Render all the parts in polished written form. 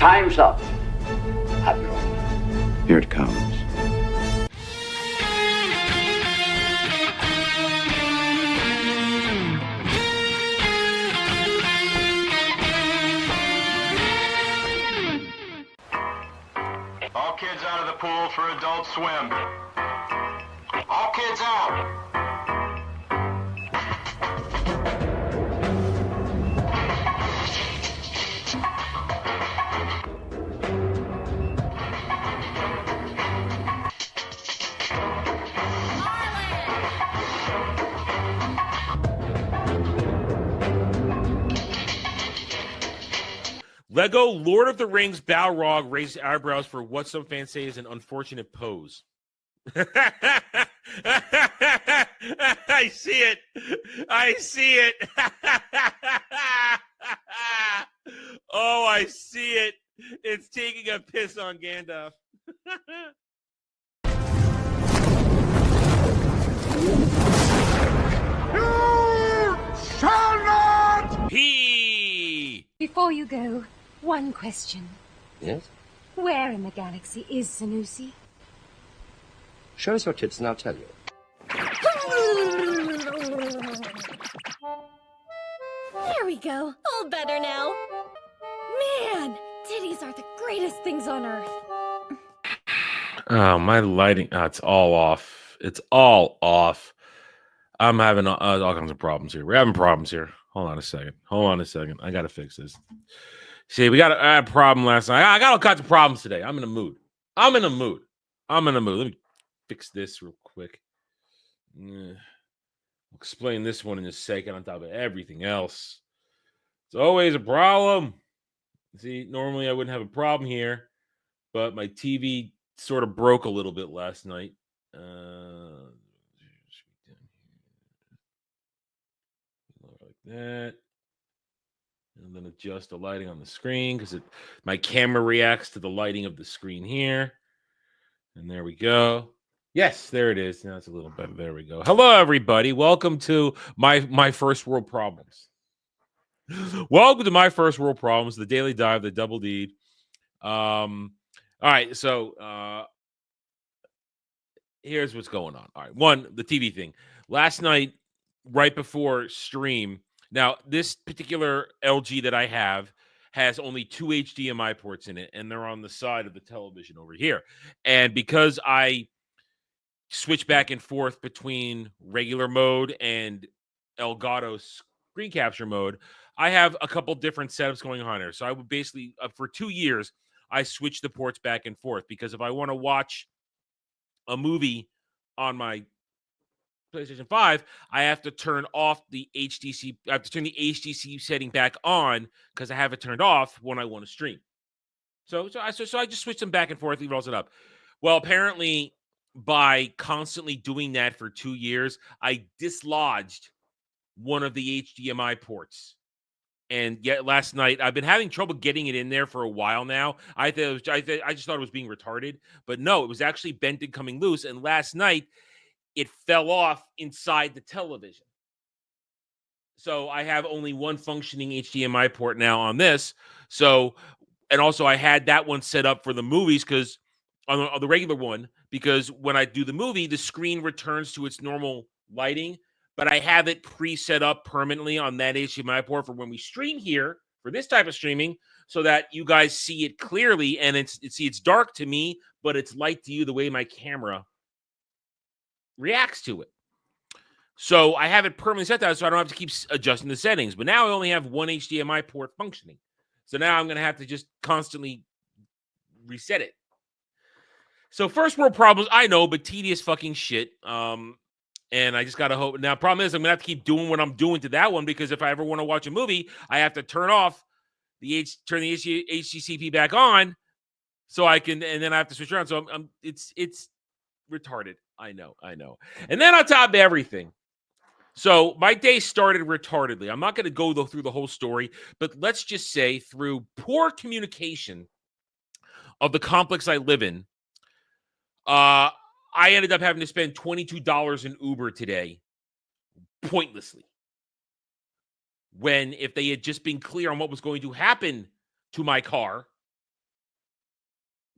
Time's up, Admiral. Here it comes. All kids out of the pool for Adult Swim. All kids out. Lego Lord of the Rings Balrog raised eyebrows for what some fans say is an unfortunate pose. I see it. I see it. Oh, I see it. It's taking a piss on Gandalf. You shall not! Pee! Before you go, one question. Yes? Where in the galaxy is Sanusi? Show us your tits and I'll tell you. There we go. All better now. Man, titties are the greatest things on earth. Oh, my lighting. Oh, it's all off. It's all off. I'm having all kinds of problems here. We're having problems here. Hold on a second. I got to fix this. See, I had a problem last night. I got all kinds of problems today. I'm in a mood. Let me fix this real quick. I'll explain this one in a second on top of everything else. It's always a problem. See, normally I wouldn't have a problem here, but my TV sort of broke a little bit last night. Like that. And then adjust the lighting on the screen because my camera reacts to the lighting of the screen here. And there we go. Yes, there it is. Now it's a little better. There we go. Hello, everybody. Welcome to my first world problems. Welcome to my first world problems, the Daily Dive, the Double Deed. All right, so here's what's going on. All right, one, the TV thing. Last night, right before stream. Now, this particular LG that I have has only 2 HDMI ports in it, and they're on the side of the television over here. And because I switch back and forth between regular mode and Elgato screen capture mode, I have a couple different setups going on here. So I would basically, for 2 years, I switch the ports back and forth because if I want to watch a movie on my PlayStation 5, I have to turn off the HDC. I have to turn the HDC setting back on because I have it turned off when I want to stream. So I just switch them back and forth, leave it all set up. Well, apparently, by constantly doing that for 2 years, I dislodged one of the HDMI ports. And yet last night, I've been having trouble getting it in there for a while now. I just thought it was being retarded, but no, it was actually bent and coming loose. And last night, it fell off inside the television. So I have only one functioning HDMI port now on this. So, and also I had that one set up for the movies because on the regular one, because when I do the movie, the screen returns to its normal lighting, but I have it preset up permanently on that HDMI port for when we stream here for this type of streaming so that you guys see it clearly and it's dark to me, but it's light to you the way my camera reacts to it. So I have it permanently set that so I don't have to keep adjusting the settings. But now I only have one HDMI port functioning. So now I'm going to have to just constantly reset it. So first world problems, I know, but tedious fucking shit. And I just got to hope. Now, problem is I'm going to have to keep doing what I'm doing to that one because if I ever want to watch a movie, I have to turn off turn the HDCP back on so I can, and then I have to switch around. So it's retarded. I know. And then on top of everything, so my day started retardedly. I'm not going to go through the whole story, but let's just say through poor communication of the complex I live in, I ended up having to spend $22 in Uber today pointlessly. When if they had just been clear on what was going to happen to my car,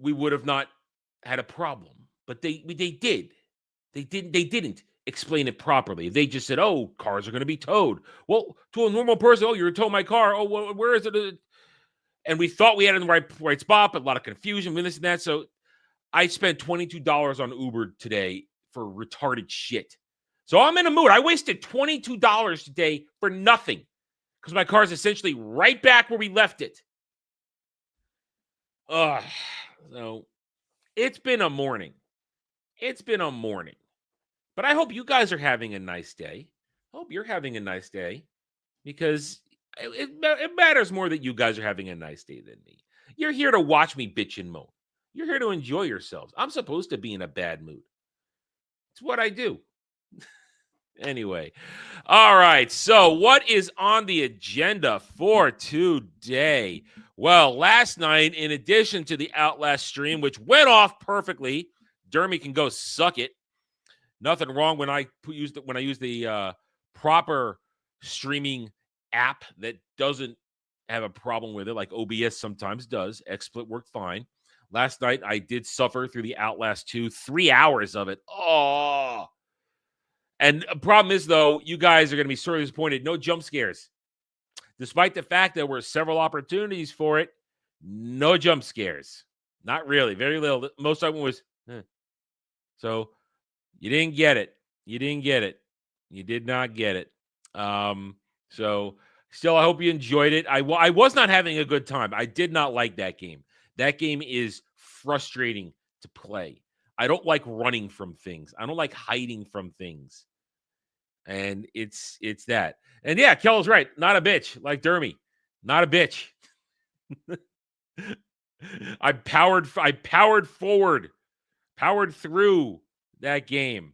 we would have not had a problem. But they did. They didn't explain it properly. They just said, "Oh, cars are going to be towed." Well, to a normal person, "Oh, you're towing my car. Oh, well, where is it?" And we thought we had it in the right spot, but a lot of confusion with this and that. So I spent $22 on Uber today for retarded shit. So I'm in a mood. I wasted $22 today for nothing because my car is essentially right back where we left it. So it's been a morning. It's been a morning. But I hope you guys are having a nice day. I hope you're having a nice day because it matters more that you guys are having a nice day than me. You're here to watch me bitch and moan. You're here to enjoy yourselves. I'm supposed to be in a bad mood. It's what I do. Anyway. All right. So what is on the agenda for today? Well, last night, in addition to the Outlast stream, which went off perfectly, Dermy can go suck it. Nothing wrong when I use the proper streaming app that doesn't have a problem with it, like OBS sometimes does. XSplit worked fine. Last night, I did suffer through the Outlast 2, 3 hours of it. Oh! And the problem is, though, you guys are going to be sorely disappointed. No jump scares. Despite the fact there were several opportunities for it, no jump scares. Not really. Very little. Most of them was, So you didn't get it. You didn't get it. You did not get it. So still, I hope you enjoyed it. I was not having a good time. I did not like that game. That game is frustrating to play. I don't like running from things. I don't like hiding from things. And it's that. And yeah, Kel's right. Not a bitch like Dermy. Not a bitch. I powered forward, powered through that game.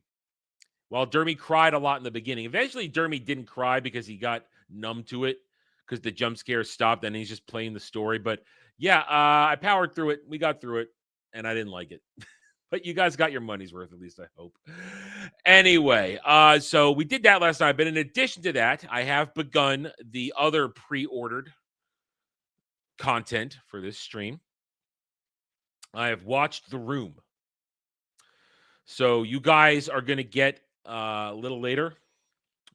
While Dermy cried a lot in the beginning. Eventually, Dermy didn't cry because he got numb to it because the jump scare stopped and he's just playing the story. But yeah, I powered through it. We got through it, and I didn't like it. But you guys got your money's worth, at least I hope. Anyway, so we did that last night. But in addition to that, I have begun the other pre-ordered content for this stream. I have watched The Room. So you guys are going to get a little later,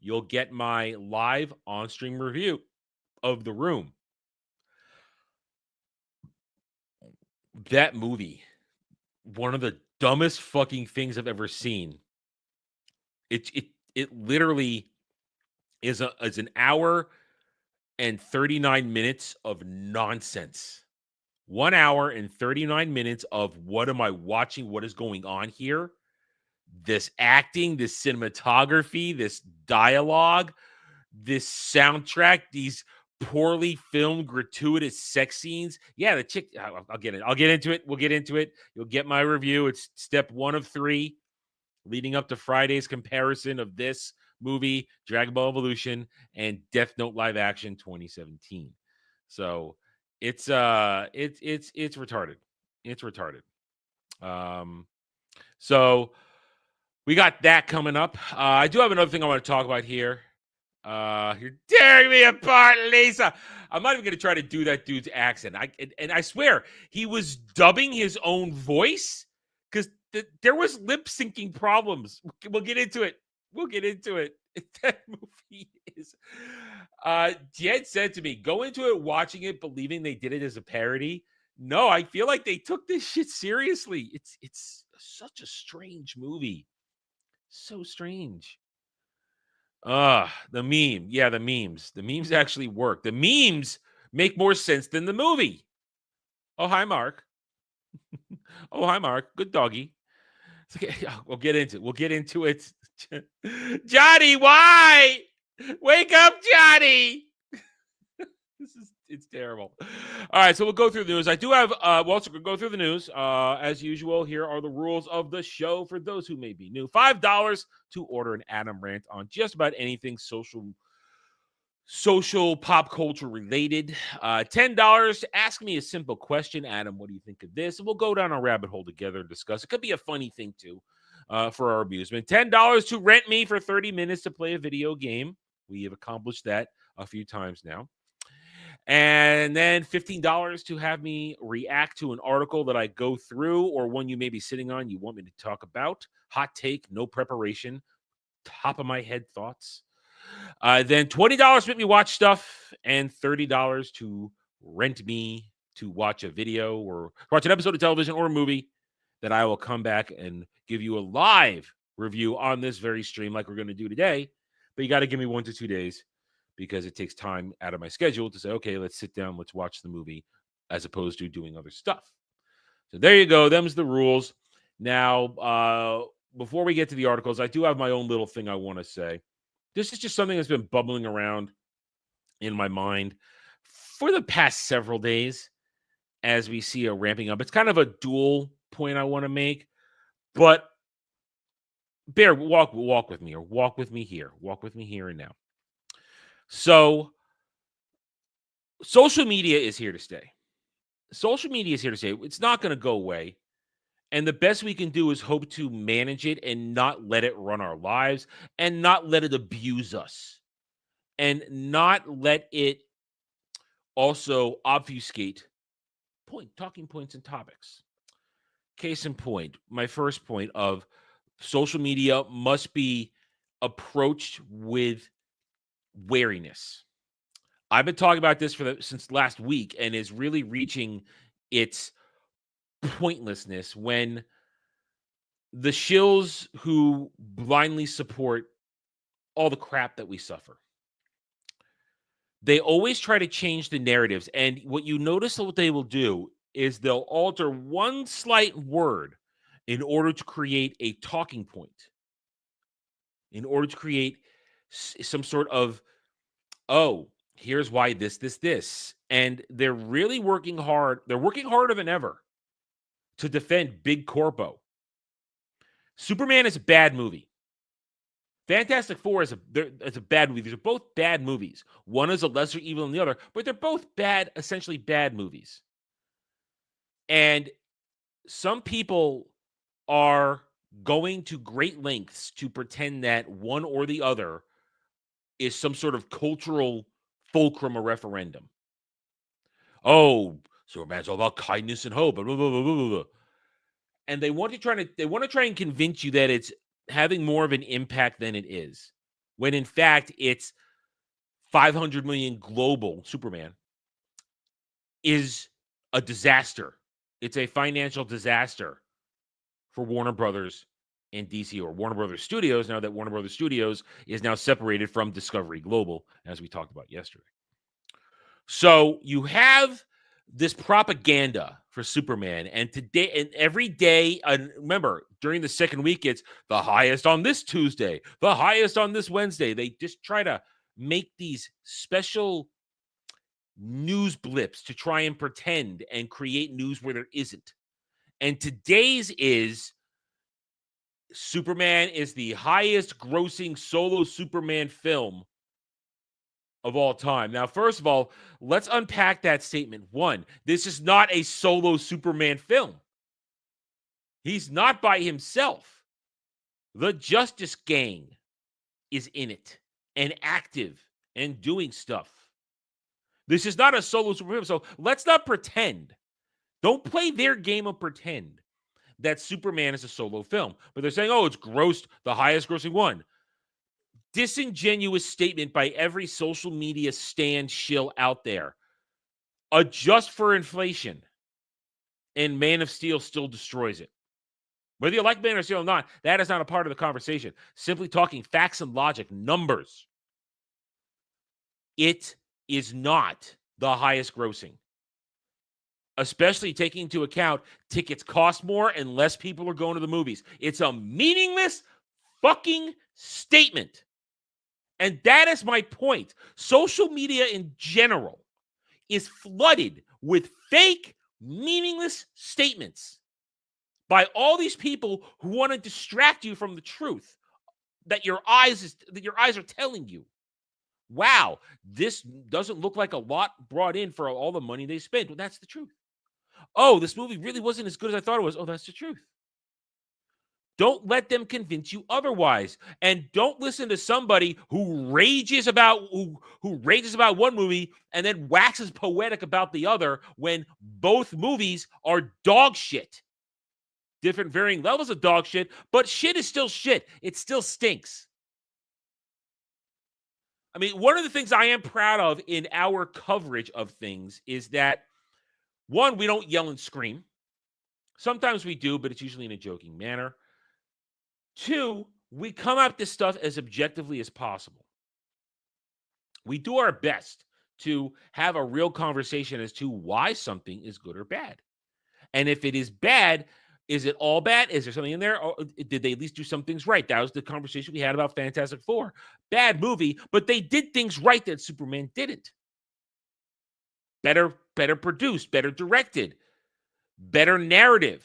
you'll get my live on-stream review of The Room. That movie, one of the dumbest fucking things I've ever seen. It literally is an hour and 39 minutes of nonsense. 1 hour and 39 minutes of what am I watching? What is going on here? This acting, this cinematography, this dialogue, this soundtrack, these poorly filmed gratuitous sex scenes. Yeah, the chick, I'll get it. I'll get into it. We'll get into it. You'll get my review. It's step 1 of 3 leading up to Friday's comparison of this movie, Dragon Ball Evolution, and Death Note live action 2017. So it's retarded. It's retarded. So we got that coming up. I do have another thing I want to talk about here. You're tearing me apart, Lisa. I'm not even going to try to do that dude's accent. I swear he was dubbing his own voice because there was lip syncing problems. We'll get into it. That movie is. Jed said to me, "Go into it watching it, believing they did it as a parody." No, I feel like they took this shit seriously. It's such a strange movie. So strange. The meme. Yeah, the memes. The memes actually work. The memes make more sense than the movie. Oh, hi, Mark. Oh, hi, Mark. Good doggy. It's okay. We'll get into it. Johnny, why? Wake up, Johnny. It's terrible. All right, so we'll go through the news. I do have we'll go through the news. As usual, here are the rules of the show for those who may be new. $5 to order an Adam rant on just about anything social pop culture related. $10 to ask me a simple question. Adam, what do you think of this? And we'll go down a rabbit hole together and discuss. It could be a funny thing too, for our amusement. $10 to rent me for 30 minutes to play a video game. We have accomplished that a few times now. And then $15 to have me react to an article that I go through or one you may be sitting on you want me to talk about. Hot take, no preparation, top of my head thoughts. Then $20 to make me watch stuff and $30 to rent me to watch a video or watch an episode of television or a movie that I will come back and give you a live review on this very stream like we're going to do today. But you got to give me 1 to 2 days because it takes time out of my schedule to say, okay, let's sit down, let's watch the movie as opposed to doing other stuff. So there you go. Them's the rules. Now, before we get to the articles, I do have my own little thing I want to say. This is just something that's been bubbling around in my mind for the past several days as we see a ramping up. It's kind of a dual point I want to make, but bear walk with me, or walk with me here and now. So social media is here to stay. Social media is here to stay. It's not going to go away. And the best we can do is hope to manage it and not let it run our lives and not let it abuse us and not let it also obfuscate talking points and topics. Case in point, my first point of social media must be approached with wariness. I've been talking about this since last week and is really reaching its pointlessness when the shills who blindly support all the crap that we suffer, they always try to change the narratives. And what you notice what they will do is they'll alter one slight word in order to create a talking point, in order to create some sort of, oh, here's why this. And they're really working hard. They're working harder than ever to defend Big Corpo. Superman is a bad movie. Fantastic Four is a bad movie. These are both bad movies. One is a lesser evil than the other, but they're both bad, essentially bad movies. And some people are going to great lengths to pretend that one or the other is some sort of cultural fulcrum or referendum. Oh, Superman's all about kindness and hope, blah, blah, blah, blah, blah, blah. And they want to try and convince you that it's having more of an impact than it is, when in fact it's 500 million global. Superman is a disaster. It's a financial disaster for Warner Brothers and DC, or Warner Brothers Studios, now that Warner Brothers Studios is now separated from Discovery Global, as we talked about yesterday. So you have this propaganda for Superman, and today and every day, remember, during the second week, it's the highest on this Tuesday, the highest on this Wednesday. They just try to make these special news blips to try and pretend and create news where there isn't. And today's is Superman is the highest grossing solo Superman film of all time. Now, first of all, let's unpack that statement. One, this is not a solo Superman film. He's not by himself. The Justice Gang is in it and active and doing stuff. This is not a solo Superman film. So let's not pretend. Don't play their game of pretend that Superman is a solo film. But they're saying, oh, it's grossed the highest grossing one. Disingenuous statement by every social media stand shill out there. Adjust for inflation, and Man of Steel still destroys it. Whether you like Man of Steel or not, that is not a part of the conversation. Simply talking facts and logic, numbers. It is not the highest grossing. Especially taking into account tickets cost more and less people are going to the movies. It's a meaningless fucking statement. And that is my point. Social media in general is flooded with fake, meaningless statements by all these people who want to distract you from the truth that your eyes are telling you. Wow, this doesn't look like a lot brought in for all the money they spent. Well, that's the truth. Oh, this movie really wasn't as good as I thought it was. Oh, that's the truth. Don't let them convince you otherwise. And don't listen to somebody who rages about one movie and then waxes poetic about the other when both movies are dog shit. Different varying levels of dog shit, but shit is still shit. It still stinks. I mean, one of the things I am proud of in our coverage of things is that, one, we don't yell and scream. Sometimes we do, but it's usually in a joking manner. Two, we come at this stuff as objectively as possible. We do our best to have a real conversation as to why something is good or bad. And if it is bad, is it all bad? Is there something in there? Or did they at least do some things right? That was the conversation we had about Fantastic Four. Bad movie, but they did things right that Superman didn't. Better produced, better directed, better narrative,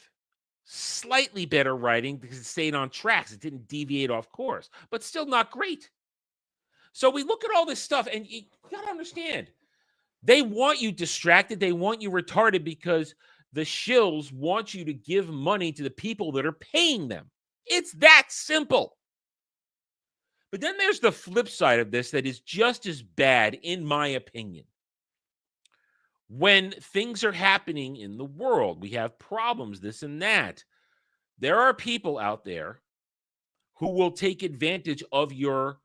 slightly better writing because it stayed on tracks. It didn't deviate off course, but still not great. So we look at all this stuff, and you got to understand, they want you distracted. They want you retarded because the shills want you to give money to the people that are paying them. It's that simple. But then there's the flip side of this that is just as bad, in my opinion. When things are happening in the world, we have problems, this and that. There are people out there who will take advantage of your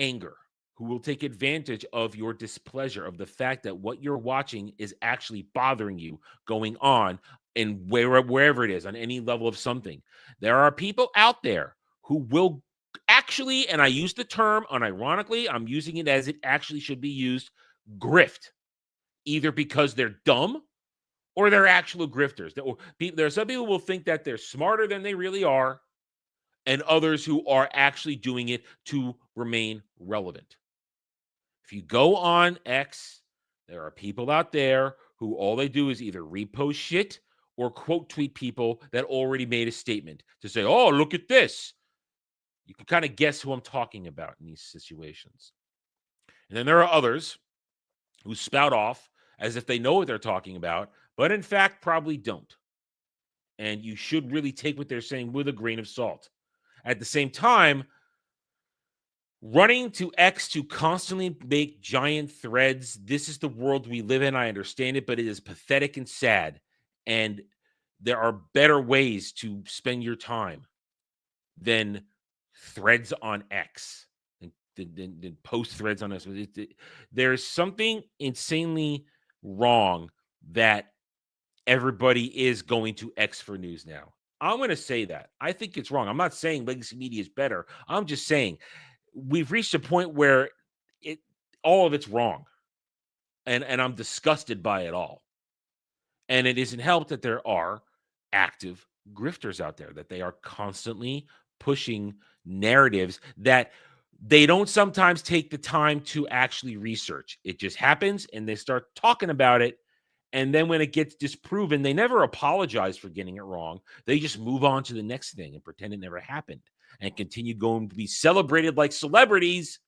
anger, who will take advantage of your displeasure, of the fact that what you're watching is actually bothering you going on and wherever it is, on any level of something. There are people out there who will actually, and I use the term unironically, I'm using it as it actually should be used, grift. Either because they're dumb or they're actual grifters. There are some people who will think that they're smarter than they really are, and others who are actually doing it to remain relevant. If you go on X, there are people out there who all they do is either repost shit or quote tweet people that already made a statement to say, oh, look at this. You can kind of guess who I'm talking about in these situations. And then there are others who spout off as if they know what they're talking about, but in fact probably don't. And you should really take what they're saying with a grain of salt. At the same time, running to X to constantly make giant threads, this is the world we live in. I understand it, but it is pathetic and sad. And there are better ways to spend your time than threads on X, than post threads on X. There's something insanely wrong that everybody is going to X for news now. I'm going to say that. I think it's wrong. I'm not saying legacy media is better. I'm just saying we've reached a point where all of it's wrong. And I'm disgusted by it all. And it isn't helped that there are active grifters out there, that they are constantly pushing narratives that they don't sometimes take the time to actually research. It just happens and they start talking about it. And then when it gets disproven, they never apologize for getting it wrong. They just move on to the next thing and pretend it never happened and continue going to be celebrated like celebrities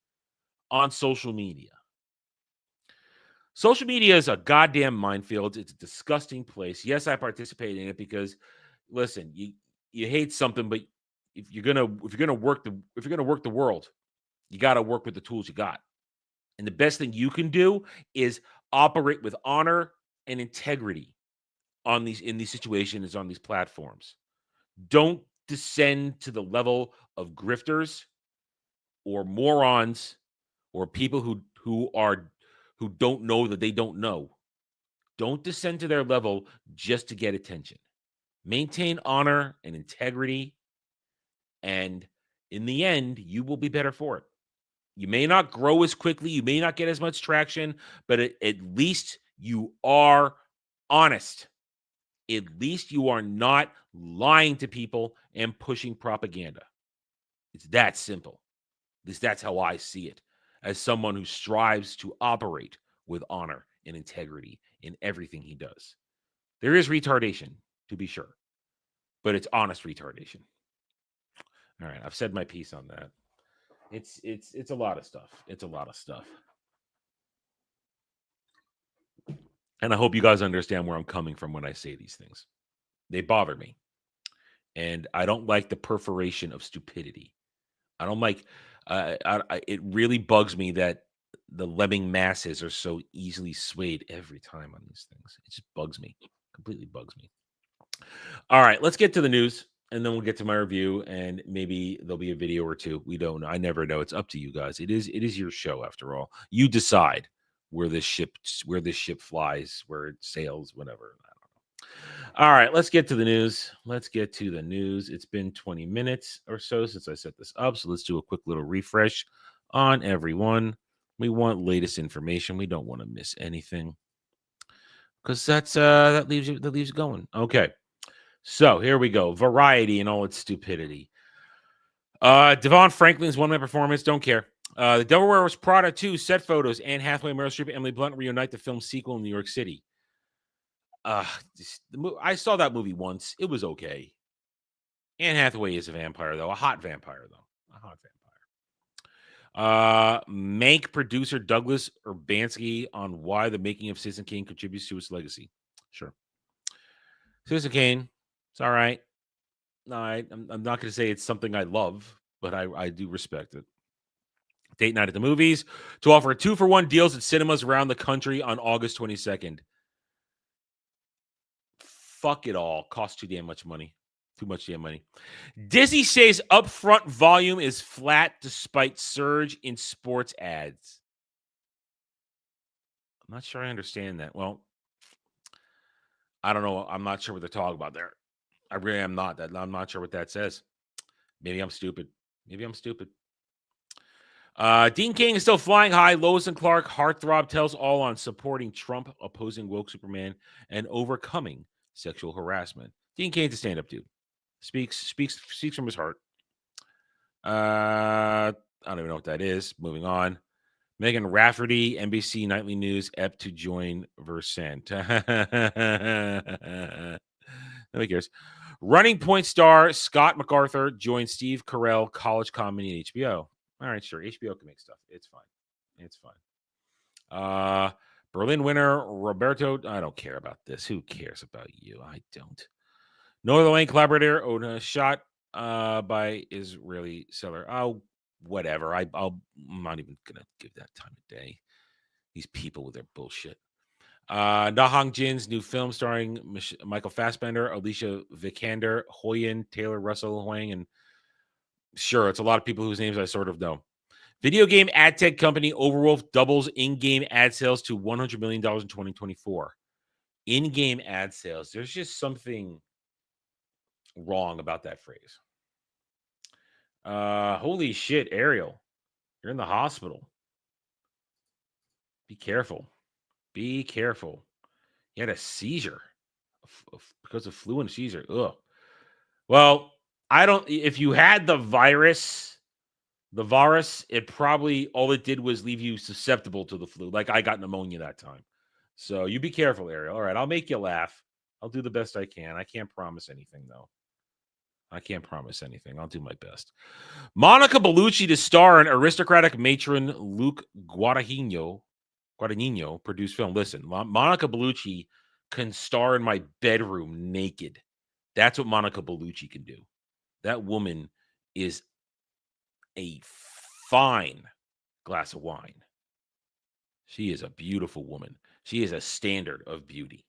on social media. Social media is a goddamn minefield. It's a disgusting place. Yes, I participate in it because, listen, you hate something, but if you're gonna work the world, you got to work with the tools you got. And the best thing you can do is operate with honor and integrity in these situations, on these platforms. Don't descend to the level of grifters or morons or people who don't know that they don't know. Don't descend to their level just to get attention. Maintain honor and integrity, and in the end, you will be better for it. You may not grow as quickly, you may not get as much traction, but at least you are honest. At least you are not lying to people and pushing propaganda. It's that simple. At least that's how I see it, as someone who strives to operate with honor and integrity in everything he does. There is retardation, to be sure, but it's honest retardation. All right, I've said my piece on that. It's a lot of stuff. It's a lot of stuff. And I hope you guys understand where I'm coming from when I say these things. They bother me. and I don't like the perforation of stupidity. I don't like. It really bugs me that the lemming masses are so easily swayed every time on these things. It just bugs me. Completely bugs me. All right, let's get to the news, and then we'll get to my review, and maybe there'll be a video or two. We don't know. I never know. It's up to you guys. It is your show after all. You decide where this ship flies, where it sails, whatever. I don't know. All right, let's get to the news. It's been 20 minutes or so since I set this up, so let's do a quick little refresh on everyone. We want latest information. We don't want to miss anything because that leaves you going. Okay. So here we go. Variety and all its stupidity. Devon Franklin's one-man performance. Don't care. The Devil Wears Prada 2 set photos. Anne Hathaway, Meryl Streep, and Emily Blunt reunite the film sequel in New York City. I saw that movie once. It was okay. Anne Hathaway is a vampire, though. A hot vampire, though. Mank producer Douglas Urbanski on why the making of Citizen Kane contributes to his legacy. Sure. Citizen Kane. It's all right. No, I'm not going to say it's something I love, but I do respect it. Date night at the movies to offer 2-for-1 deals at cinemas around the country on August 22nd. Fuck it all. Costs too damn much money. Too much damn money. Disney says upfront volume is flat despite surge in sports ads. I'm not sure I understand that. Well, I don't know. I'm not sure what they're talking about there. I really am not. I'm not sure what that says. Maybe I'm stupid. Dean King is still flying high. Lois and Clark, heartthrob, tells all on supporting Trump, opposing woke Superman, and overcoming sexual harassment. Dean Kane's a stand-up dude. Speaks from his heart. I don't even know what that is. Moving on. Megan Rafferty, NBC Nightly News, ep to join Versant. Nobody cares. Running Point star Scott MacArthur joins Steve Carell, college comedy at HBO. All right, sure. HBO can make stuff. It's fine. Berlin winner Roberto. I don't care about this. Who cares about you? I don't. Northern Lane collaborator Oda shot by Israeli seller. Oh, whatever. I'm not even gonna give that time of day. These people with their bullshit. Na Hong Jin's new film starring Michael Fassbender, Alicia Vikander, Hoyen, Taylor Russell Huang, and sure, it's a lot of people whose names I sort of know. Video game ad tech company Overwolf doubles in-game ad sales to $100 million in 2024. In-game ad sales. There's just something wrong about that phrase. Holy shit, Ariel. You're in the hospital. Be careful. He had a seizure because of flu and seizure. Ugh. Well, if you had the virus, it probably, all it did was leave you susceptible to the flu. Like I got pneumonia that time. So you be careful, Ariel. All right, I'll make you laugh. I'll do the best I can. I can't promise anything, though. I'll do my best. Monica Bellucci to star in aristocratic matron Luke Guadagnino produced film. Listen, Monica Bellucci can star in my bedroom naked. That's what Monica Bellucci can do. That woman is a fine glass of wine. She is a beautiful woman. She is a standard of beauty.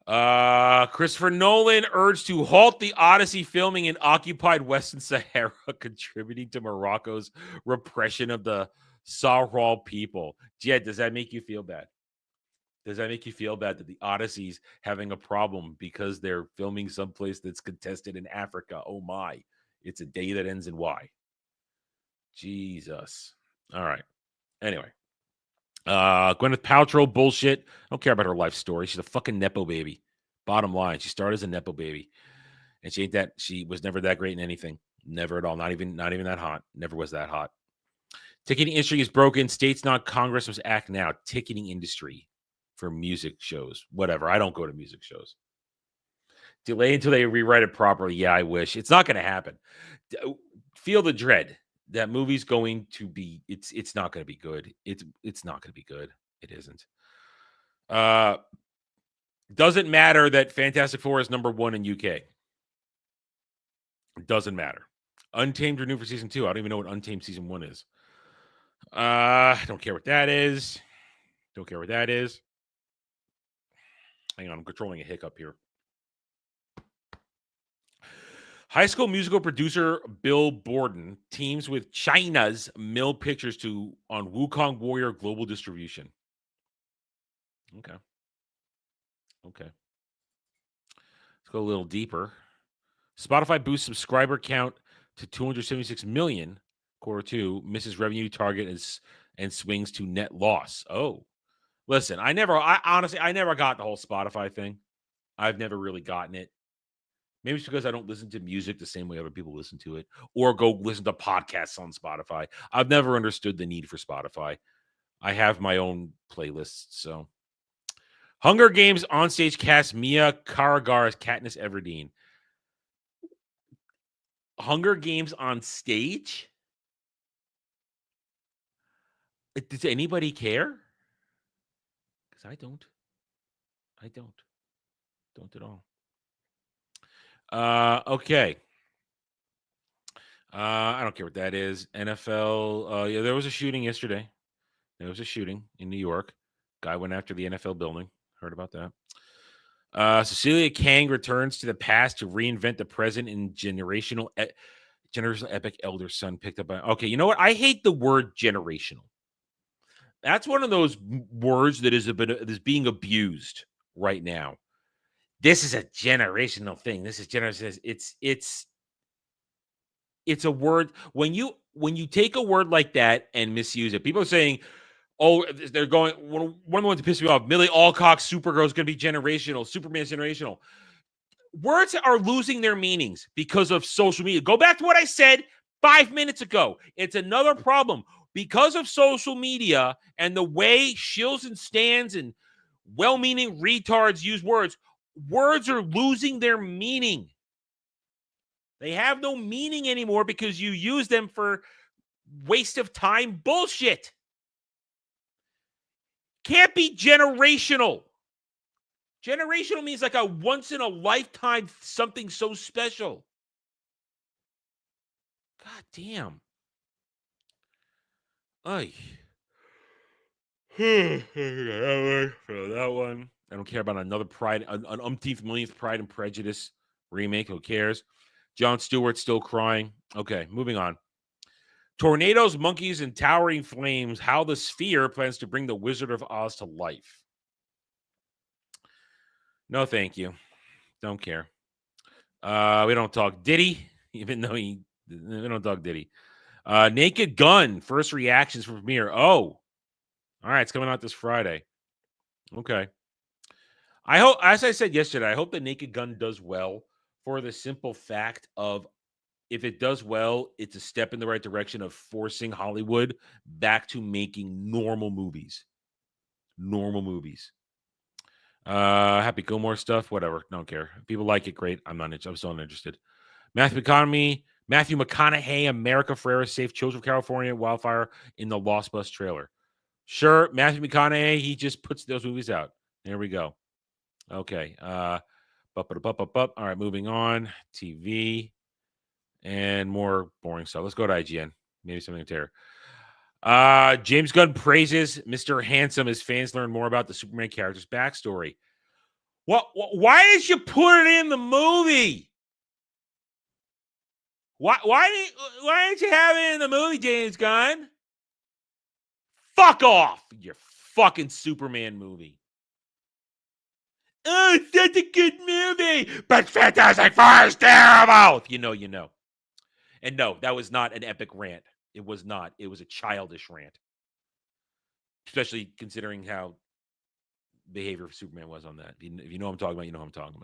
Christopher Nolan urged to halt the Odyssey filming in occupied Western Sahara, contributing to Morocco's repression of the Sahrawi people. Jed, does that make you feel bad? Does that make you feel bad that the Odyssey's having a problem because they're filming someplace that's contested in Africa? Oh my, it's a day that ends in Y. Jesus. All right. Anyway. Gwyneth Paltrow bullshit. I don't care about her life story. She's a fucking Nepo baby. Bottom line, she started as a Nepo baby. And she was never that great in anything. Never at all. Not even that hot. Never was that hot. Ticketing industry is broken. States not Congress must act now. Ticketing industry for music shows. Whatever. I don't go to music shows. Delay until they rewrite it properly. Yeah, I wish. It's not going to happen. Feel the dread. That movie's going to be, it's not going to be good. It's not going to be good. It isn't. Doesn't matter that Fantastic Four is number 1 in UK. It doesn't matter. Untamed renewed for season 2. I don't even know what Untamed season 1 is. I don't care what that is. Don't care what that is. Hang on, I'm controlling a hiccup here. High School Musical producer Bill Borden teams with China's Mill Pictures on Wukong Warrior global distribution. Okay. Let's go a little deeper. Spotify boosts subscriber count to 276 million. Q2 misses revenue target and swings to net loss. Oh, listen, I honestly never got the whole Spotify thing. I've never really gotten it. Maybe it's because I don't listen to music the same way other people listen to it, or go listen to podcasts on Spotify. I've never understood the need for Spotify. I have my own playlists. So, Hunger Games onstage cast Mia Karagar as Katniss Everdeen. Hunger Games on stage? Does anybody care? Because I don't. Don't at all. Okay. I don't care what that is. NFL. Yeah, there was a shooting yesterday. There was a shooting in New York. Guy went after the NFL building. Heard about that. Cecilia Kang returns to the past to reinvent the present in generational epic elder son picked up by. Okay, you know what? I hate the word generational. That's one of those words that is being abused right now. This is a generational thing. This is generational. It's a word when you take a word like that and misuse it. People are saying, "Oh, they're going." One of the ones that pissed me off: Millie Alcock's Supergirl is going to be generational. Superman's generational. Words are losing their meanings because of social media. Go back to what I said 5 minutes ago. It's another problem because of social media and the way shills and stands and well-meaning retards use words. Words are losing their meaning. They have no meaning anymore because you use them for waste of time bullshit. Can't be generational. Generational means like a once in a lifetime something so special. God damn. Ay. That one. I don't care about another an umpteenth millionth Pride and Prejudice remake. Who cares? Jon Stewart still crying. Okay, moving on. Tornadoes, monkeys, and towering flames. How the Sphere plans to bring the Wizard of Oz to life. No, thank you. Don't care. We don't talk Diddy, even though we don't talk Diddy. Naked Gun, first reactions from premiere. Oh, all right, it's coming out this Friday. Okay. I hope, as I said yesterday, I hope the Naked Gun does well for the simple fact of if it does well, it's a step in the right direction of forcing Hollywood back to making normal movies. Happy Gilmore stuff, whatever. Don't care. If people like it, great. I'm still not interested. Matthew McConaughey, America Ferrera Safe Children of California Wildfire in the Lost Bus trailer. Sure, Matthew McConaughey, he just puts those movies out. There we go. Okay. All right, moving on. TV and more boring stuff. Let's go to IGN. Maybe something to tear. James Gunn praises Mr. Handsome as fans learn more about the Superman character's backstory. Why did you put it in the movie? Why didn't you have it in the movie, James Gunn? Fuck off, your fucking Superman movie. Oh, it's such a good movie, but Fantastic Four is terrible. You know. And no, that was not an epic rant. It was not. It was a childish rant. Especially considering how behavior of Superman was on that. If you know what I'm talking about, you know what I'm talking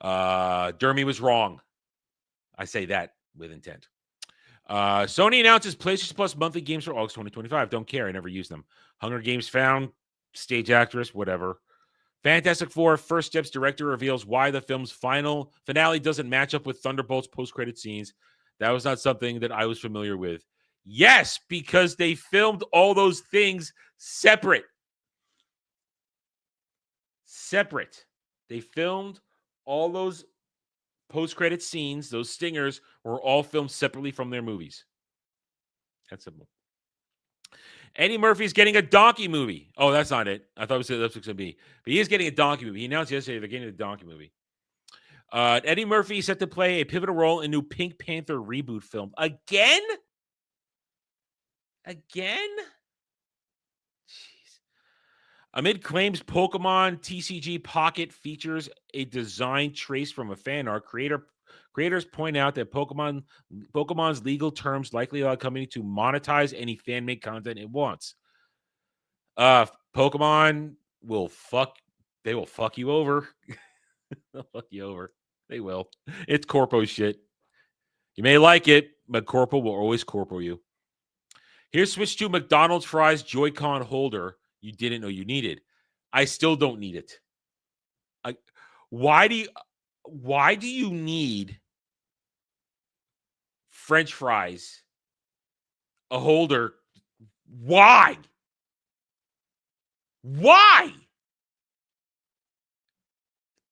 about. Dermy was wrong. I say that with intent. Sony announces PlayStation Plus monthly games for August 2025. Don't care. I never use them. Hunger Games found. Stage actress. Whatever. Fantastic Four First Steps director reveals why the film's finale doesn't match up with Thunderbolt's post-credit scenes. That was not something that I was familiar with. Yes, because they filmed all those things separate. They filmed all those post-credit scenes, those stingers, were all filmed separately from their movies. That's simple. Eddie Murphy's getting a donkey movie. Oh, that's not it. I thought that's what it was going to be. But he is getting a donkey movie. He announced yesterday they're getting a donkey movie. Eddie Murphy is set to play a pivotal role in new Pink Panther reboot film. Again? Jeez. Amid claims Pokemon TCG Pocket features a design traced from a fan art, creators point out that Pokemon's legal terms likely allow the company to monetize any fan-made content it wants. Pokemon will fuck you over. They'll fuck you over. They will. It's corpo shit. You may like it, but corpo will always corpo you. Here's switch to McDonald's fries Joy-Con holder you didn't know you needed. I still don't need it. Why do you need French fries? A holder? Why?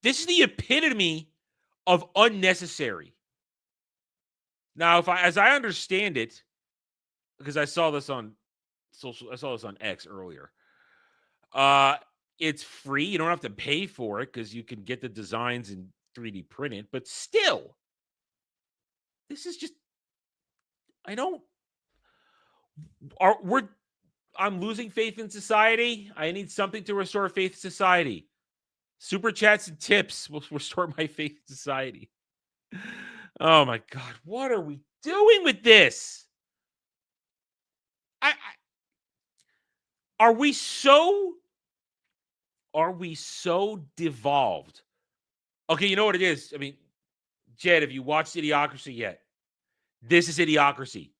This is the epitome of unnecessary. Now, as I understand it, because I saw this on X earlier. It's free. You don't have to pay for it because you can get the designs in 3D printed, but still, this is just I'm losing faith in society. I need something to restore faith in society. Super chats and tips will restore my faith in society. Oh my God, what are we doing with this? Are we so devolved? Okay, you know what it is? I mean, Jed, have you watched Idiocracy yet? This is Idiocracy.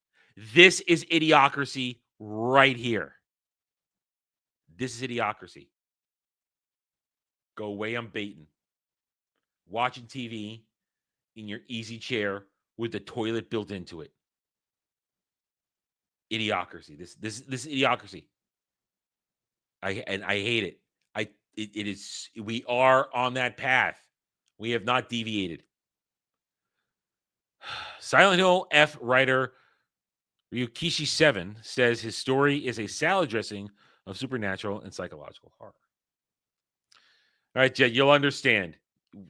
This is Idiocracy right here. This is Idiocracy. Go away, I'm baiting. Watching TV in your easy chair with the toilet built into it. Idiocracy. This is Idiocracy. I hate it. It is. We are on that path. We have not deviated. Silent Hill F writer Ryukishi 7 says his story is a salad dressing of supernatural and psychological horror. All right, Jed, you'll understand.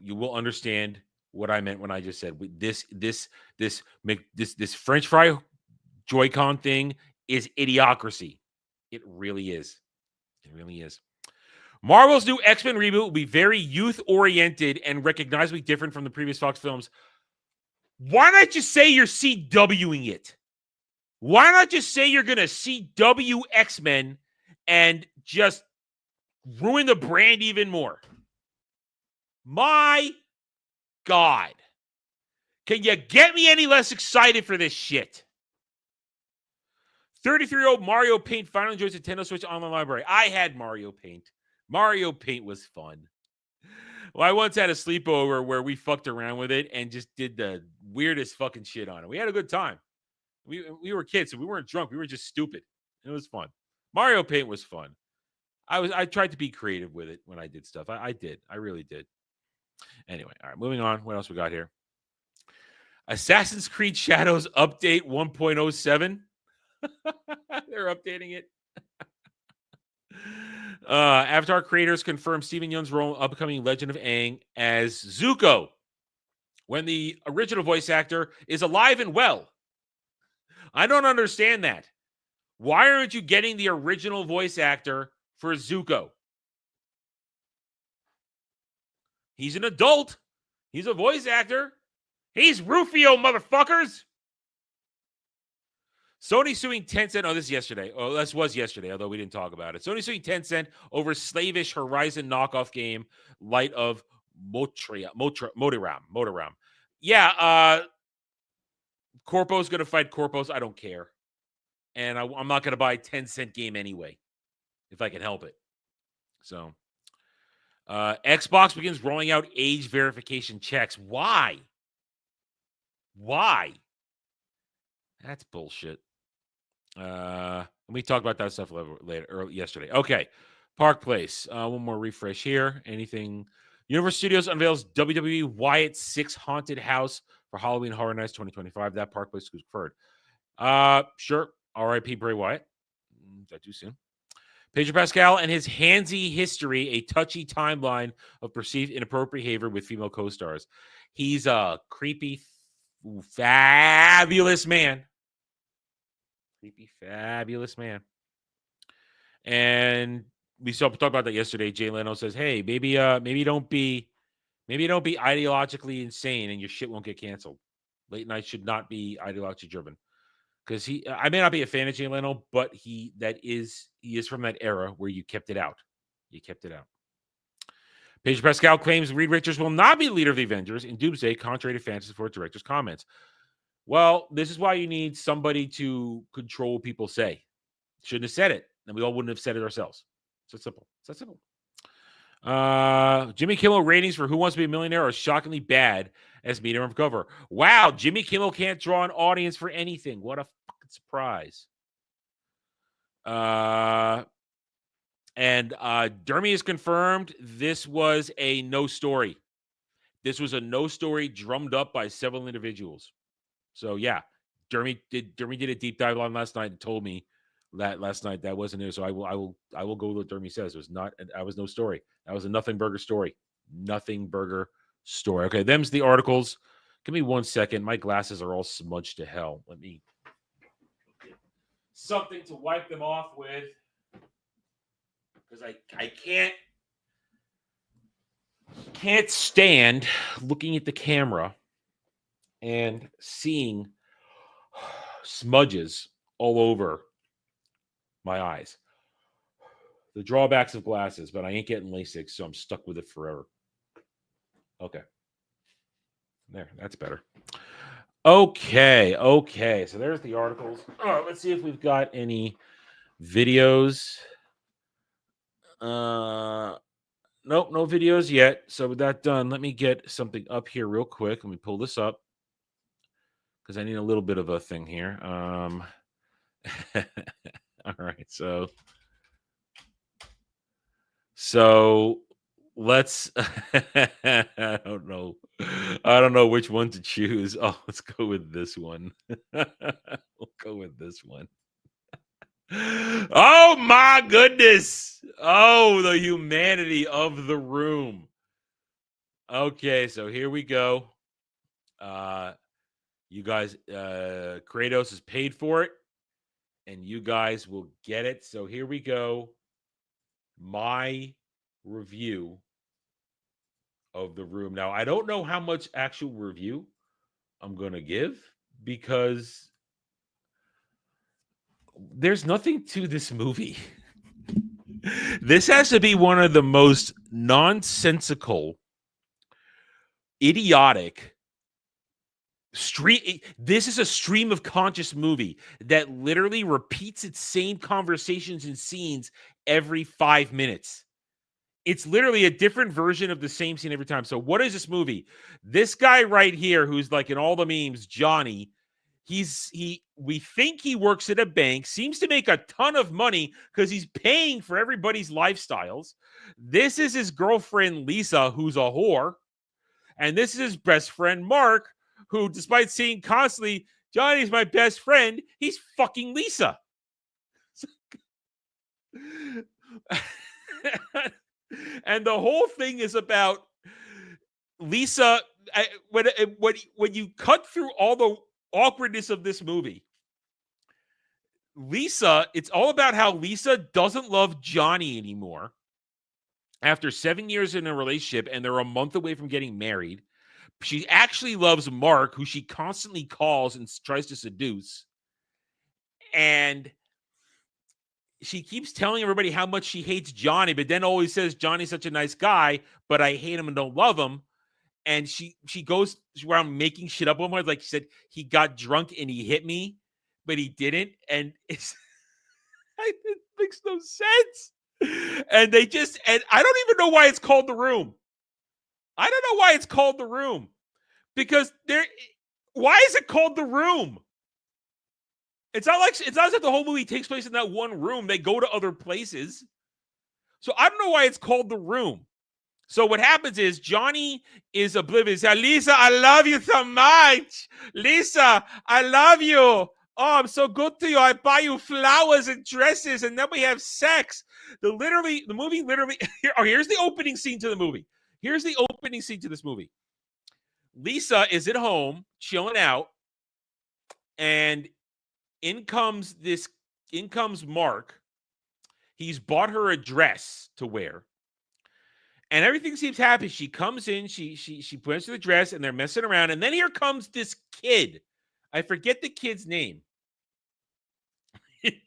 You will understand what I meant when I just said this French fry Joy-Con thing is Idiocracy. It really is. It really is. Marvel's new X-Men reboot will be very youth-oriented and recognizably different from the previous Fox films. Why not just say you're CWing it? Why not just say you're going to CW X-Men and just ruin the brand even more? My God. Can you get me any less excited for this shit? 33-year-old Mario Paint finally joins Nintendo Switch Online Library. I had Mario Paint. Mario Paint was fun. Well, I once had a sleepover where we fucked around with it and just did the weirdest fucking shit on it. We had a good time. We were kids, so we weren't drunk. We were just stupid. It was fun. Mario Paint was fun. I tried to be creative with it when I did stuff. I did. I really did. Anyway, all right, moving on. What else we got here? Assassin's Creed Shadows Update 1.07. They're updating it. Avatar creators confirm Steven Yeun's role in upcoming Legend of Aang as Zuko, when the original voice actor is alive and well. I don't understand that. Why aren't you getting the original voice actor for Zuko? He's an adult. He's a voice actor. He's Rufio, motherfuckers. Sony suing Tencent. Oh, this is yesterday. Oh, this was yesterday, although we didn't talk about it. Sony suing Tencent over slavish Horizon knockoff game, Light of Motoram. Yeah, Corpo's going to fight Corpos. I don't care. And I'm not going to buy a 10-cent game anyway, if I can help it. So, Xbox begins rolling out age verification checks. Why? That's bullshit. We talked about that stuff yesterday. Okay. Park Place. One more refresh here. Anything Universal Studios unveils WWE Wyatt 6 Haunted House for Halloween Horror Nights 2025. That Park Place was confirmed. Sure. R.I.P. Bray Wyatt. Is that too soon? Pedro Pascal and his handsy history, a touchy timeline of perceived inappropriate behavior with female co-stars. He's a creepy, fabulous man. Creepy, fabulous man. And we talked about that yesterday. Jay Leno says, "Hey, maybe don't be ideologically insane, and your shit won't get canceled. Late night should not be ideologically driven." Because I may not be a fan of Jay Leno, but he is from that era where you kept it out. You kept it out. Pedro Pascal claims Reed Richards will not be leader of the Avengers in Doomsday, contrary to Fantasy Four director's comments. Well, this is why you need somebody to control what people say. Shouldn't have said it, and we all wouldn't have said it ourselves. It's that simple. It's that simple. Jimmy Kimmel ratings for Who Wants to Be a Millionaire are shockingly bad as medium cover. Wow, Jimmy Kimmel can't draw an audience for anything. What a fucking surprise. And Dermy is confirmed this was a no story. This was a no story drummed up by several individuals. So yeah, Dermy did a deep dive on last night and told me that last night that wasn't it. So I will go with what Dermy says. It was not. That was no story. That was a nothing burger story. Nothing burger story. Okay, them's the articles. Give me 1 second. My glasses are all smudged to hell. Let me get something to wipe them off with, because I can't stand looking at the camera and seeing smudges all over my eyes. The drawbacks of glasses, but I ain't getting LASIK, so I'm stuck with it forever. Okay. There, that's better. Okay. So there's the articles. All right, let's see if we've got any videos. Nope, no videos yet. So with that done, let me get something up here real quick. Let me pull this up because I need a little bit of a thing here. All right, so let's I don't know which one to choose. Oh, let's go with this one. We'll go with this one. Oh my goodness. Oh, the humanity of the room. Okay, so here we go. You guys, Kratos has paid for it, and you guys will get it. So here we go. My review of the room. Now, I don't know how much actual review I'm going to give because there's nothing to this movie. This has to be one of the most nonsensical, idiotic, this is a stream of conscious movie that literally repeats its same conversations and scenes every 5 minutes. It's literally a different version of the same scene every time. So what is this movie? This guy right here, who's like in all the memes, Johnny, we think he works at a bank, seems to make a ton of money because he's paying for everybody's lifestyles. This is his girlfriend, Lisa, who's a whore. And this is his best friend, Mark, who, despite saying constantly, Johnny's my best friend, he's fucking Lisa. And the whole thing is about Lisa. When you cut through all the awkwardness of this movie, Lisa, it's all about how Lisa doesn't love Johnny anymore after 7 years in a relationship, and they're a month away from getting married. She actually loves Mark, who she constantly calls and tries to seduce. And she keeps telling everybody how much she hates Johnny, but then always says Johnny's such a nice guy, but I hate him and don't love him. And she goes around making shit up. Like she said, he got drunk and he hit me, but he didn't. And it makes no sense. And I don't even know why it's called The Room. I don't know why it's called The Room. Because why is it called The Room? It's not like the whole movie takes place in that one room. They go to other places. So I don't know why it's called The Room. So what happens is Johnny is oblivious. Lisa, I love you so much. Lisa, I love you. Oh, I'm so good to you. I buy you flowers and dresses, and then we have sex. The movie literally. Here's the opening scene to the movie. Here's the opening scene to this movie. Lisa is at home chilling out, and in comes Mark. He's bought her a dress to wear. And everything seems happy. She comes in, she puts the dress, and they're messing around. And then here comes this kid. I forget the kid's name.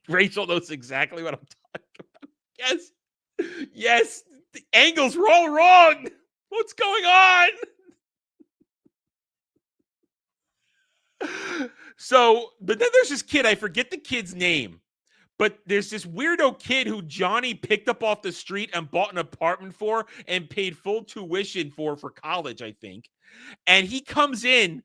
Rachel knows exactly what I'm talking about. Yes. The angles were all wrong. What's going on? So, but then there's this kid. I forget the kid's name. But there's this weirdo kid who Johnny picked up off the street and bought an apartment for and paid full tuition for college, I think. And he comes in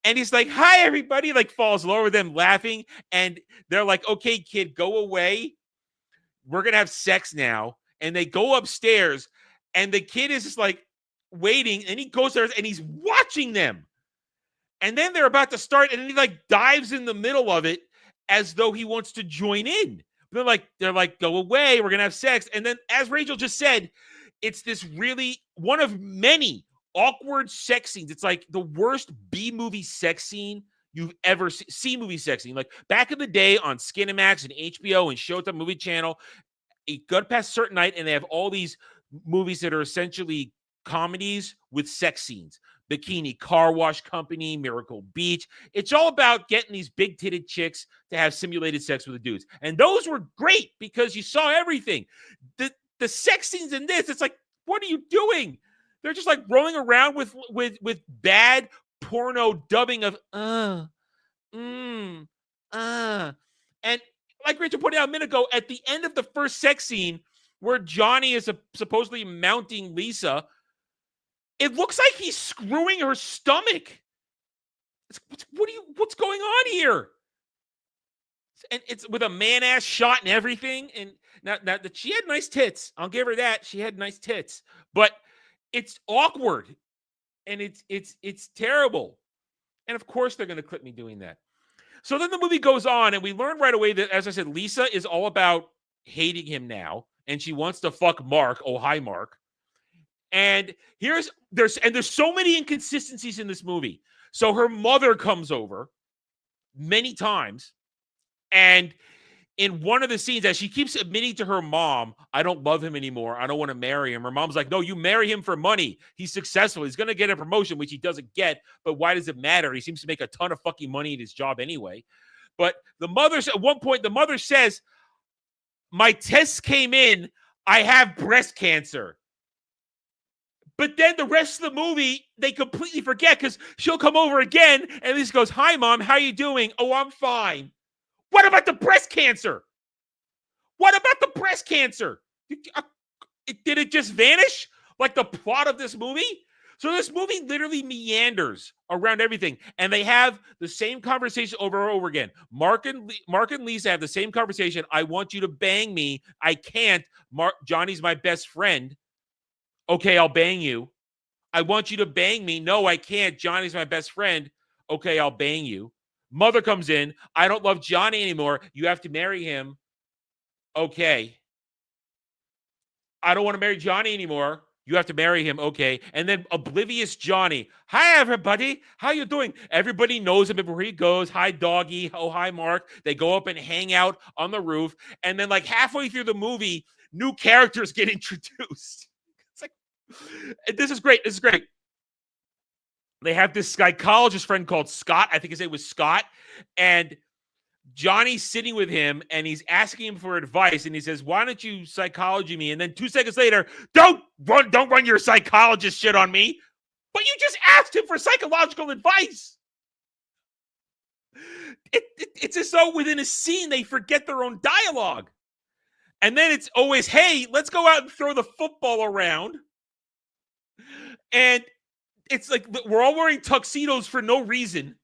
and he's like, hi, everybody, like falls lower with them laughing. And they're like, okay, kid, go away. We're going to have sex now. And they go upstairs and the kid is just like waiting. And he goes there and he's watching them. And then they're about to start and he like dives in the middle of it, as though he wants to join in. They're like, go away. We're going to have sex. And then, as Rachel just said, it's this really one of many awkward sex scenes. It's like the worst B-movie sex scene you've ever seen. C-movie sex scene. Like back in the day on Skinemax and HBO and Showtime Movie Channel, it got past a certain night and they have all these movies that are essentially comedies with sex scenes. Bikini Car Wash Company, Miracle Beach. It's all about getting these big-titted chicks to have simulated sex with the dudes. And those were great because you saw everything. The sex scenes in this, it's like, what are you doing? They're just like rolling around with bad porno dubbing of And like Rachel pointed out a minute ago, at the end of the first sex scene where Johnny is supposedly mounting Lisa, it looks like he's screwing her stomach. What's going on here? And it's with a man-ass shot and everything. And now that she had nice tits. I'll give her that. She had nice tits. But it's awkward. And it's terrible. And of course they're going to clip me doing that. So then the movie goes on, and we learn right away that, as I said, Lisa is all about hating him now. And she wants to fuck Mark. Oh, hi, Mark. And there's so many inconsistencies in this movie. So her mother comes over many times, and in one of the scenes, as she keeps admitting to her mom, I don't love him anymore. I don't want to marry him. Her mom's like, no, you marry him for money. He's successful. He's going to get a promotion, which he doesn't get. But why does it matter? He seems to make a ton of fucking money in his job anyway. But at one point, the mother says, my tests came in. I have breast cancer. But then the rest of the movie, they completely forget because she'll come over again and Lisa goes, hi, Mom, how you doing? Oh, I'm fine. What about the breast cancer? What about the breast cancer? Did it just vanish like the plot of this movie? So this movie literally meanders around everything. And they have the same conversation over and over again. Mark and Lisa have the same conversation. I want you to bang me. I can't. Johnny's my best friend. Okay, I'll bang you. I want you to bang me. No, I can't. Johnny's my best friend. Okay, I'll bang you. Mother comes in. I don't love Johnny anymore. You have to marry him. Okay. I don't want to marry Johnny anymore. You have to marry him. Okay. And then oblivious Johnny. Hi, everybody. How you doing? Everybody knows him before he goes. Hi, doggy. Oh, hi, Mark. They go up and hang out on the roof. And then like halfway through the movie, new characters get introduced. This is great. This is great. They have this psychologist friend called Scott. I think his name was Scott. And Johnny's sitting with him and he's asking him for advice. And he says, why don't you psychology me? And then 2 seconds later, don't run your psychologist shit on me. But you just asked him for psychological advice. It's as though within a scene, they forget their own dialogue. And then it's always, hey, let's go out and throw the football around. And it's like we're all wearing tuxedos for no reason.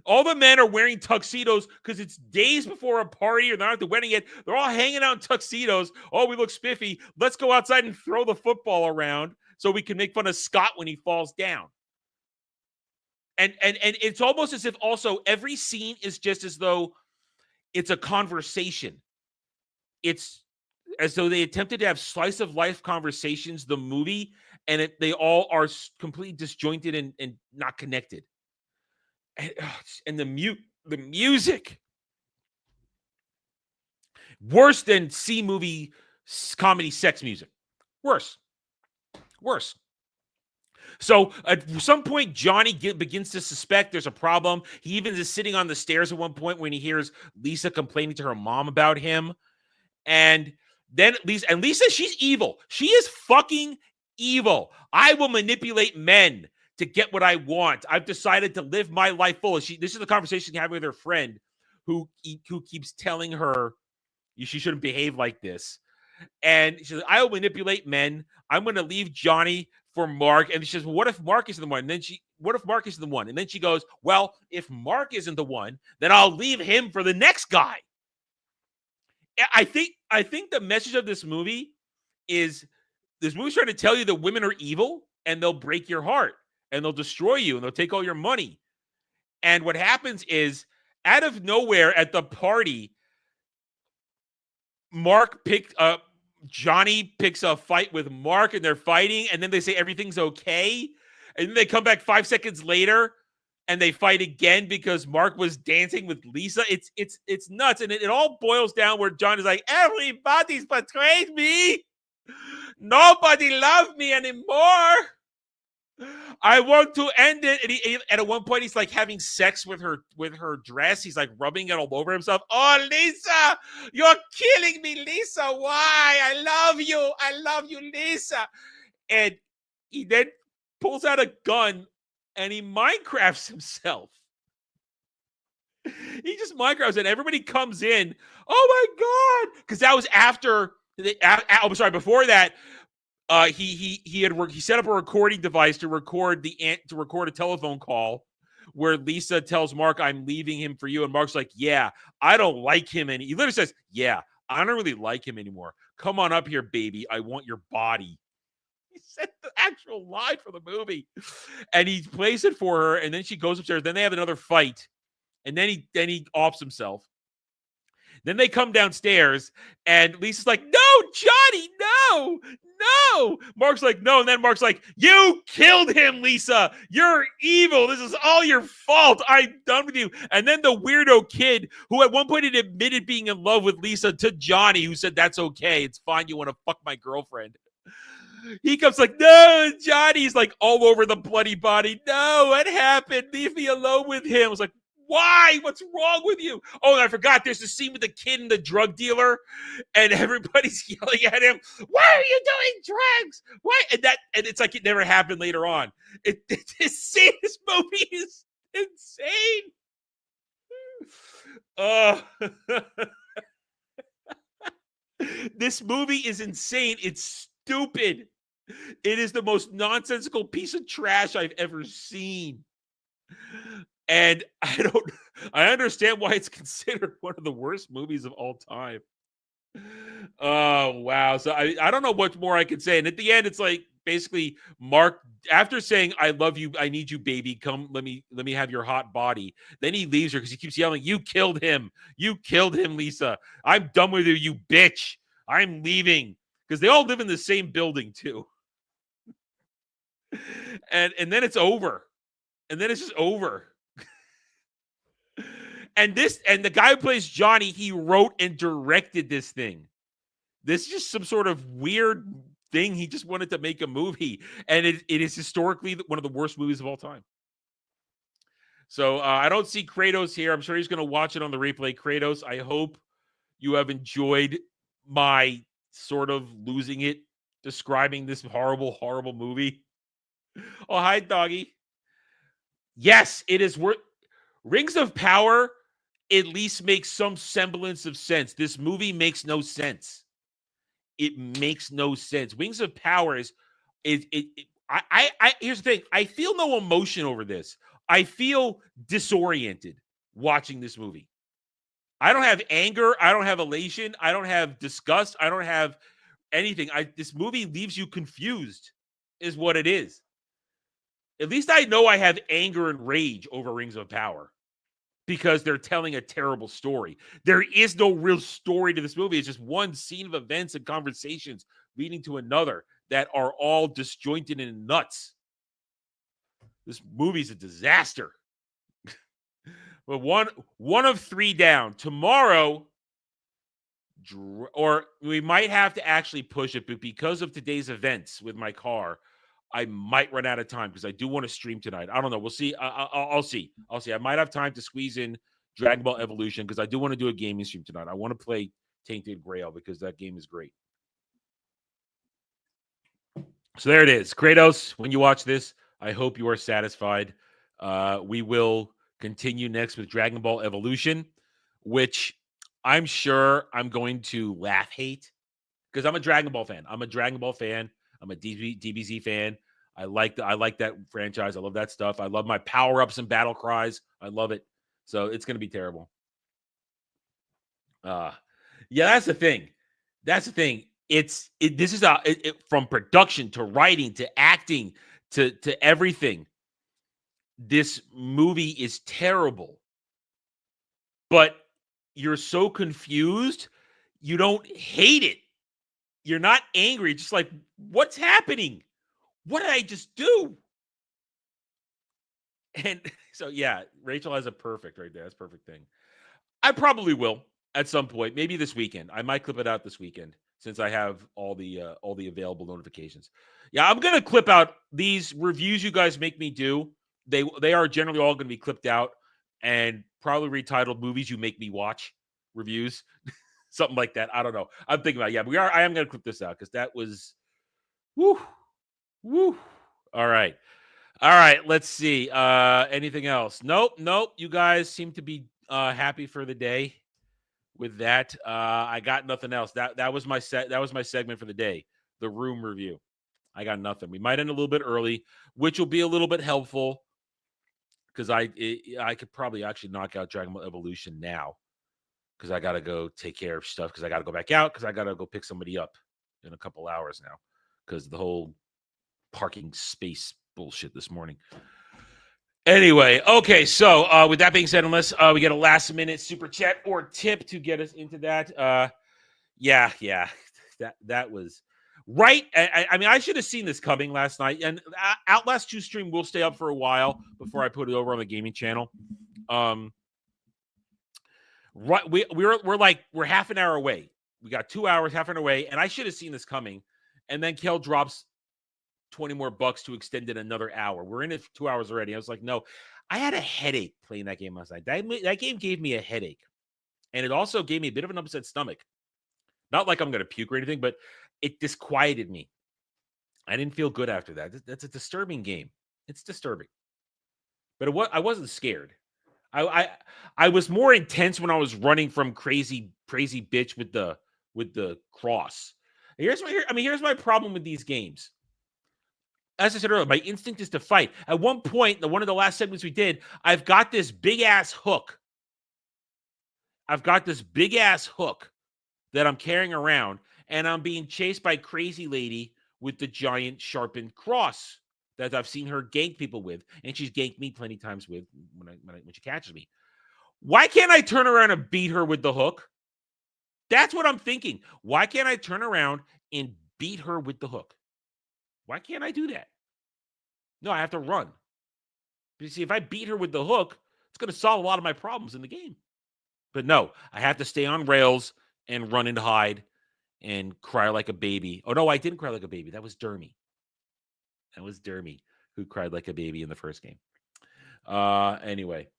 All the men are wearing tuxedos because it's days before a party or they're not at the wedding yet. They're all hanging out in tuxedos. Oh, we look spiffy. Let's go outside and throw the football around. so we can make fun of Scott when he falls down. And it's almost as if also every scene is just as though it's a conversation. It's as though they attempted to have slice of life conversations, the movie, and they all are completely disjointed and not connected. And the music, worse than C movie comedy sex music. Worse. So at some point, Johnny begins to suspect there's a problem. He even is sitting on the stairs at one point when he hears Lisa complaining to her mom about him. And then Lisa, she's evil. She is fucking evil. I will manipulate men to get what I want. I've decided to live my life full. This is the conversation she's having with her friend who keeps telling her she shouldn't behave like this. And she says, I will manipulate men. I'm going to leave Johnny for Mark. And she says, well, what if Mark isn't the one? And then what if Mark isn't the one? And then she goes, well, if Mark isn't the one, then I'll leave him for the next guy. I think the message of this movie is this movie's trying to tell you that women are evil and they'll break your heart and they'll destroy you and they'll take all your money. And what happens is, out of nowhere at the party, Johnny picks a fight with Mark and they're fighting, and then they say everything's okay. And then they come back 5 seconds later and they fight again because Mark was dancing with Lisa. It's nuts. And it all boils down where John is like, everybody's betrayed me. Nobody loves me anymore. I want to end it. And at one point, he's like having sex with her dress. He's like rubbing it all over himself. Oh, Lisa, you're killing me, Lisa. Why? I love you, Lisa. And he then pulls out a gun and he Minecrafts himself. He just Minecrafts and everybody comes in. Oh my God. Because that was after, before that, he set up a recording device to record a telephone call where Lisa tells Mark, I'm leaving him for you. And Mark's like, yeah, I don't like him. And he literally says, yeah, I don't really like him anymore. Come on up here, baby. I want your body. He said the actual line for the movie. And he plays it for her. And then she goes upstairs. Then they have another fight. And then he offs himself. Then they come downstairs and Lisa's like, no, Johnny, no. Mark's like, no. And then Mark's like, you killed him, Lisa. You're evil. This is all your fault. I'm done with you. And then the weirdo kid who at one point had admitted being in love with Lisa to Johnny, who said, that's okay. It's fine. You want to fuck my girlfriend. He comes like, no, Johnny's like all over the bloody body. No, what happened? Leave me alone with him. I was like, why? What's wrong with you? Oh, and I forgot. There's a scene with the kid and the drug dealer, and everybody's yelling at him. Why are you doing drugs? Why? And it's like it never happened later on. This movie is insane. This movie is insane. It's stupid. It is the most nonsensical piece of trash I've ever seen. And I understand why it's considered one of the worst movies of all time. Oh, wow. So I don't know what more I could say. And at the end, it's like basically Mark, after saying, I love you, I need you, baby, come, let me have your hot body. Then he leaves her because he keeps yelling, you killed him, Lisa. I'm done with you, you bitch. I'm leaving. Because they all live in the same building too. And then it's over. And then it's just over. And the guy who plays Johnny, he wrote and directed this thing. This is just some sort of weird thing. He just wanted to make a movie. And it is historically one of the worst movies of all time. So I don't see Kratos here. I'm sure he's going to watch it on the replay. Kratos, I hope you have enjoyed my sort of losing it, describing this horrible, horrible movie. Oh, hi, doggy. Yes, it is worth... Rings of Power at least makes some semblance of sense. This movie makes no sense. It makes no sense. Wings of Power is here's the thing. I feel no emotion over this. I feel disoriented watching this movie. I don't have anger. I don't have elation. I don't have disgust. I don't have anything. This movie leaves you confused. is what it is. At least I know I have anger and rage over Rings of Power because they're telling a terrible story. There is no real story to this movie. It's just one scene of events and conversations leading to another that are all disjointed and nuts. This movie's a disaster. But one of 3 down. Tomorrow, or we might have to actually push it, but because of today's events with my car, I might run out of time because I do want to stream tonight. I don't know. We'll see. I'll see. I might have time to squeeze in Dragon Ball Evolution because I do want to do a gaming stream tonight. I want to play Tainted Grail because that game is great. So there it is. Kratos, when you watch this, I hope you are satisfied. We will continue next with Dragon Ball Evolution, which I'm sure I'm going to laugh hate because I'm a Dragon Ball fan. I'm a DBZ fan. I like that franchise. I love that stuff. I love my power-ups and battle cries. I love it. So it's going to be terrible. Yeah, that's the thing. This is from production to writing to acting to everything. This movie is terrible. But you're so confused, you don't hate it. You're not angry. Just like, what's happening? What did I just do? And so, yeah, Rachel has a perfect right there. That's a perfect thing. I probably will at some point, maybe this weekend. I might clip it out this weekend since I have all the available notifications. Yeah, I'm gonna clip out these reviews you guys make me do. They are generally all gonna be clipped out and probably retitled "Movies You Make Me Watch" reviews. Something like that. I don't know. I'm thinking about it. Yeah, I am going to clip this out because that was woo. All right. Let's see. Anything else? Nope. You guys seem to be happy for the day with that. I got nothing else. That was my segment for the day. The Room review. I got nothing. We might end a little bit early, which will be a little bit helpful because I could probably actually knock out Dragon Ball Evolution now. Because I got to go take care of stuff, because I got to go back out, because I got to go pick somebody up in a couple hours now, because the whole parking space bullshit this morning. Anyway, okay, so with that being said, unless we get a last-minute super chat or tip to get us into that, yeah, that was right. I mean, I should have seen this coming last night, and Outlast 2 stream will stay up for a while before I put it over on the gaming channel. Right, we're half an hour away. We got 2 hours, half an hour away, and I should have seen this coming. And then Kel drops $20 more to extend it another hour. We're in it for 2 hours already. I was like, no, I had a headache playing that game last night. That game gave me a headache, and it also gave me a bit of an upset stomach. Not like I'm going to puke or anything, but it disquieted me. I didn't feel good after that. That's a disturbing game. It's disturbing, but I wasn't scared. I was more intense when I was running from crazy bitch with the cross. Here's my problem with these games. As I said earlier, my instinct is to fight. At one point, one of the last segments we did, I've got this big ass hook. That I'm carrying around, and I'm being chased by crazy lady with the giant sharpened cross that I've seen her gank people with, and she's ganked me plenty of times with when she catches me. Why can't I turn around and beat her with the hook? That's what I'm thinking. Why can't I turn around and beat her with the hook? Why can't I do that? No, I have to run. But you see, if I beat her with the hook, it's going to solve a lot of my problems in the game. But no, I have to stay on rails and run and hide and cry like a baby. Oh, no, I didn't cry like a baby. That was Dermy. Who cried like a baby in the first game. Anyway.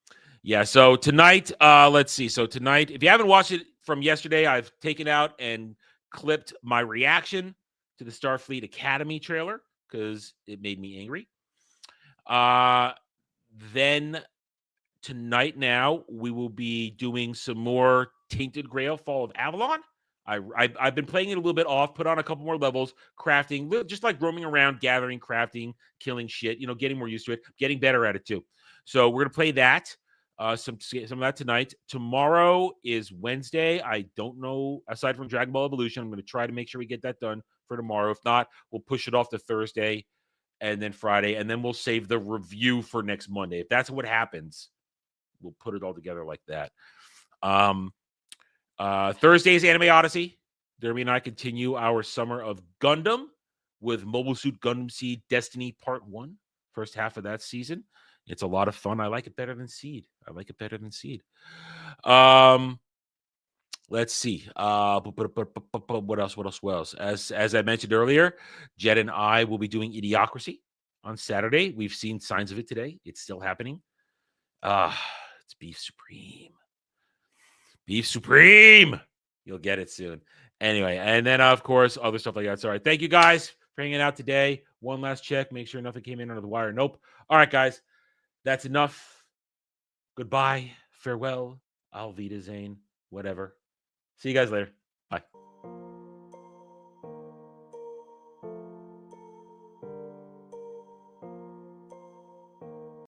Yeah, so tonight, let's see. So tonight, if you haven't watched it from yesterday, I've taken out and clipped my reaction to the Starfleet Academy trailer because it made me angry. Then tonight now, we will be doing some more Tainted Grail Fall of Avalon. I've been playing it a little bit off, put on a couple more levels, crafting, just like roaming around, gathering, crafting, killing shit, getting more used to it, getting better at it too. So we're going to play that, some of that tonight. Tomorrow is Wednesday. I don't know, aside from Dragon Ball Evolution, I'm going to try to make sure we get that done for tomorrow. If not, we'll push it off to Thursday. and then Friday, and then we'll save the review for next Monday. If that's what happens, we'll put it all together like that. Thursday's Anime Odyssey. Derby and I continue our summer of Gundam with Mobile Suit Gundam Seed Destiny Part 1. First half of that season. It's a lot of fun. I like it better than Seed. Let's see. What else? As I mentioned earlier, Jed and I will be doing Idiocracy on Saturday. We've seen signs of it today. It's still happening. It's Beef Supreme. Beef Supreme. You'll get it soon. Anyway, and then, of course, other stuff like that. So, all right, thank you guys for hanging out today. One last check. Make sure nothing came in under the wire. Nope. All right, guys. That's enough. Goodbye. Farewell. Auf Wiedersehen. Whatever. See you guys later. Bye.